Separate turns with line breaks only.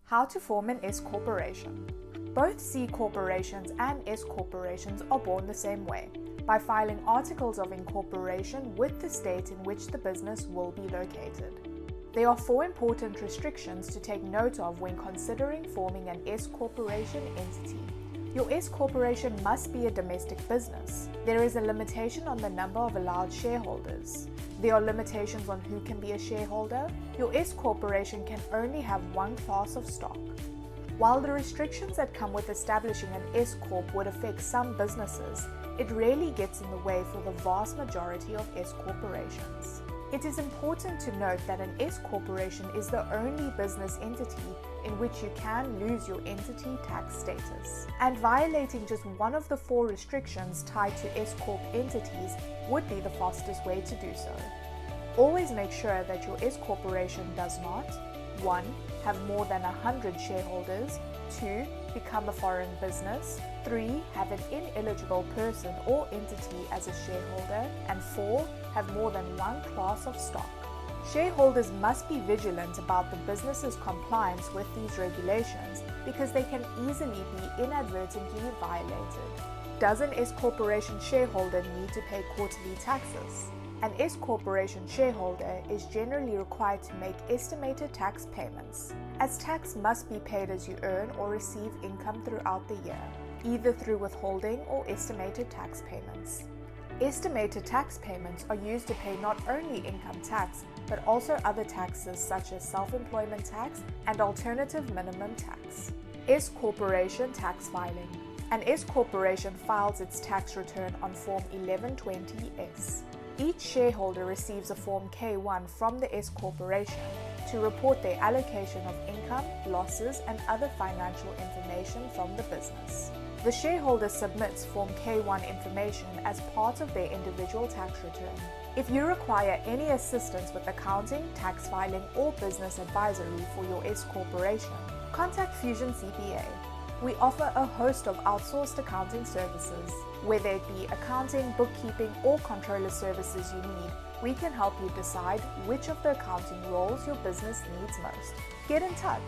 How to form an S corporation. Both C corporations and S corporations are born the same way, by filing articles of incorporation with the state in which the business will be located. There are 4 important restrictions to take note of when considering forming an S corporation entity. Your S corporation must be a domestic business. There is a limitation on the number of allowed shareholders. There are limitations on who can be a shareholder. Your S corporation can only have one class of stock. While the restrictions that come with establishing an S corp would affect some businesses, it rarely gets in the way for the vast majority of S corporations. It is important to note that an S corporation is the only business entity in which you can lose your entity tax status. And violating just one of the 4 restrictions tied to S corp entities would be the fastest way to do so. Always make sure that your S corporation does not 1. Have more than 100 shareholders, 2. Become a foreign business, 3. Have an ineligible person or entity as a shareholder, and 4. Have more than one class of stock. Shareholders must be vigilant about the business's compliance with these regulations because they can easily be inadvertently violated. Does an S corporation shareholder need to pay quarterly taxes? An S corporation shareholder is generally required to make estimated tax payments, as tax must be paid as you earn or receive income throughout the year, either through withholding or estimated tax payments. Estimated tax payments are used to pay not only income tax, but also other taxes such as self-employment tax and alternative minimum tax. S corporation tax filing. An S corporation files its tax return on Form 1120-S. Each shareholder receives a Form K-1 from the S corporation to report their allocation of income, losses, and other financial information from the business. The shareholder submits Form K-1 information as part of their individual tax return. If you require any assistance with accounting, tax filing, or business advisory for your S corporation, contact Fusion CPA. We offer a host of outsourced accounting services. Whether it be accounting, bookkeeping, or controller services you need, we can help you decide which of the accounting roles your business needs most. Get in touch.